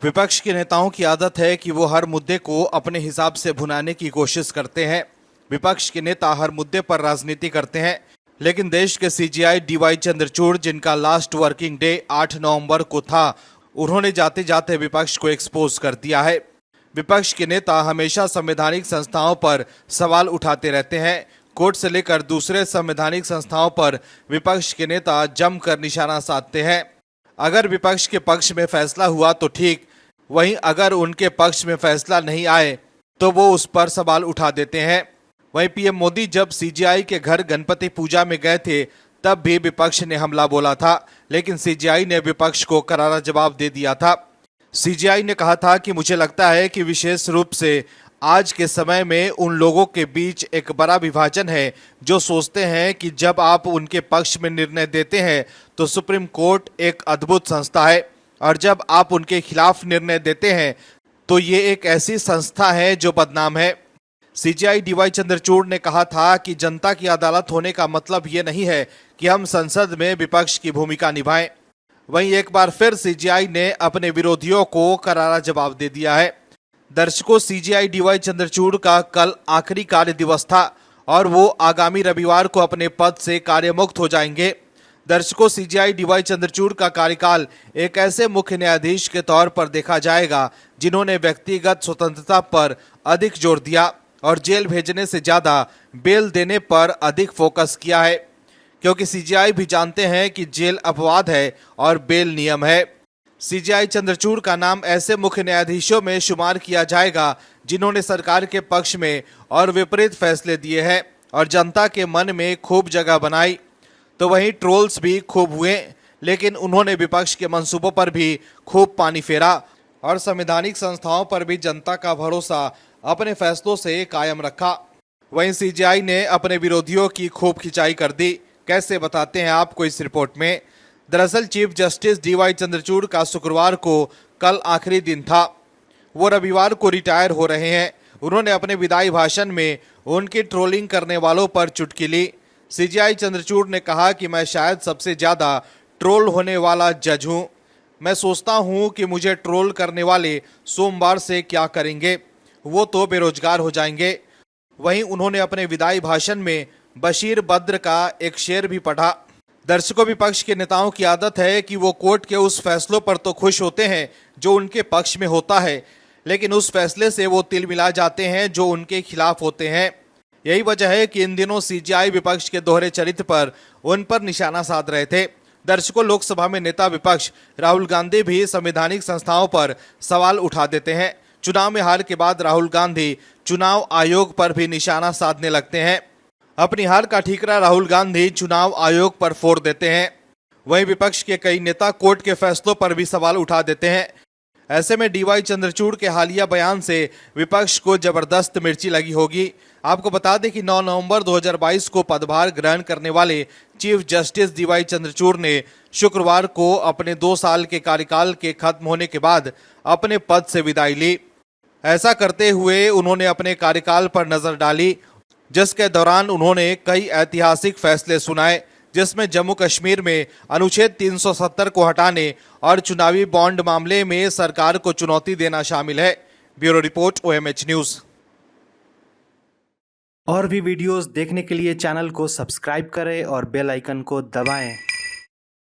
विपक्ष के नेताओं की आदत है कि वो हर मुद्दे को अपने हिसाब से भुनाने की कोशिश करते हैं। विपक्ष के नेता हर मुद्दे पर राजनीति करते हैं, लेकिन देश के सीजीआई डीवाई चंद्रचूड़, जिनका लास्ट वर्किंग डे 8 नवंबर को था, उन्होंने जाते जाते विपक्ष को एक्सपोज कर दिया है। विपक्ष के नेता हमेशा संवैधानिक संस्थाओं पर सवाल उठाते रहते हैं। कोर्ट से लेकर दूसरे संवैधानिक संस्थाओं पर विपक्ष के नेता जमकर निशाना साधते हैं। अगर विपक्ष के पक्ष में फैसला हुआ तो ठीक, वहीं अगर उनके पक्ष में फैसला नहीं आए तो वो उस पर सवाल उठा देते हैं। वहीं पीएम मोदी जब सीजीआई के घर गणपति पूजा में गए थे, तब भी विपक्ष ने हमला बोला था, लेकिन सीजीआई ने विपक्ष को करारा जवाब दे दिया था। सीजीआई ने कहा था कि मुझे लगता है कि विशेष रूप से आज के समय में उन लोगों के बीच एक बड़ा विभाजन है जो सोचते हैं कि जब आप उनके पक्ष में निर्णय देते हैं तो सुप्रीम कोर्ट एक अद्भुत संस्था है, और जब आप उनके खिलाफ निर्णय देते हैं तो ये एक ऐसी संस्था है जो बदनाम है। सीजीआई डीवाई चंद्रचूड़ ने कहा था कि जनता की अदालत होने का मतलब ये नहीं है कि हम संसद में विपक्ष की भूमिका निभाएं। वहीं एक बार फिर सीजीआई ने अपने विरोधियों को करारा जवाब दे दिया है। दर्शकों, सीजीआई डीवाई चंद्रचूड़ का कल आखिरी कार्य दिवस था और वो आगामी रविवार को अपने पद से कार्यमुक्त हो जाएंगे। दर्शकों, सीजीआई डीवाई चंद्रचूड़ का कार्यकाल एक ऐसे मुख्य न्यायाधीश के तौर पर देखा जाएगा जिन्होंने व्यक्तिगत स्वतंत्रता पर अधिक जोर दिया और जेल भेजने से ज्यादा बेल देने पर अधिक फोकस किया है, क्योंकि सीजीआई भी जानते हैं कि जेल अपवाद है और बेल नियम है। सीजीआई चंद्रचूड़ का नाम ऐसे मुख्य न्यायाधीशों में शुमार किया जाएगा जिन्होंने सरकार के पक्ष में और विपरीत फैसले दिए हैं और जनता के मन में खूब जगह बनाई। तो वहीं ट्रोल्स भी खूब हुए, लेकिन उन्होंने विपक्ष के मंसूबों पर भी खूब पानी फेरा और संवैधानिक संस्थाओं पर भी जनता का भरोसा अपने फैसलों से कायम रखा। वहीं सीजीआई ने अपने विरोधियों की खूब खिंचाई कर दी। कैसे, बताते हैं आपको इस रिपोर्ट में। दरअसल चीफ जस्टिस डीवाई चंद्रचूड़ का शुक्रवार को कल आखिरी दिन था। वो रविवार को रिटायर हो रहे हैं। उन्होंने अपने विदाई भाषण में उनकी ट्रोलिंग करने वालों पर चुटकी ली। सीजीआई चंद्रचूड़ ने कहा कि मैं शायद सबसे ज्यादा ट्रोल होने वाला जज हूं। मैं सोचता हूं कि मुझे ट्रोल करने वाले सोमवार से क्या करेंगे, वो तो बेरोजगार हो जाएंगे। वहीं उन्होंने अपने विदाई भाषण में बशीर बद्र का एक शेर भी पढ़ा। दर्शकों, विपक्ष के नेताओं की आदत है कि वो कोर्ट के उस फैसलों पर तो खुश होते हैं जो उनके पक्ष में होता है, लेकिन उस फैसले से वो तिल मिला जाते हैं जो उनके खिलाफ होते हैं। यही वजह है कि इन दिनों सीजीआई विपक्ष के दोहरे चरित्र पर उन पर निशाना साध रहे थे। दर्शकों, लोकसभा में नेता विपक्ष राहुल गांधी भी संवैधानिक संस्थाओं पर सवाल उठा देते हैं। चुनाव में हार के बाद राहुल गांधी चुनाव आयोग पर भी निशाना साधने लगते हैं। अपनी हार का ठीकरा राहुल गांधी चुनाव आयोग पर फोड़ देते हैं। वहीं विपक्ष के कई नेता कोर्ट के फैसलों पर भी सवाल उठा देते हैं। ऐसे में डीवाई चंद्रचूड़ के हालिया बयान से विपक्ष को जबरदस्त मिर्ची लगी होगी। आपको बता दें कि 9 नवंबर 2022 को पदभार ग्रहण करने वाले चीफ जस्टिस डीवाई चंद्रचूड़ ने शुक्रवार को अपने 2 साल के कार्यकाल के खत्म होने के बाद अपने पद से विदाई ली। ऐसा करते हुए उन्होंने अपने कार्यकाल पर नजर डाली, जिसके दौरान उन्होंने कई ऐतिहासिक फैसले सुनाए, जिसमें जम्मू कश्मीर में अनुच्छेद 370 को हटाने और चुनावी बॉन्ड मामले में सरकार को चुनौती देना शामिल है। Bureau report, OMH news. और भी वीडियोस देखने के लिए चैनल को सब्सक्राइब करें और बेल आइकन को दबाएं।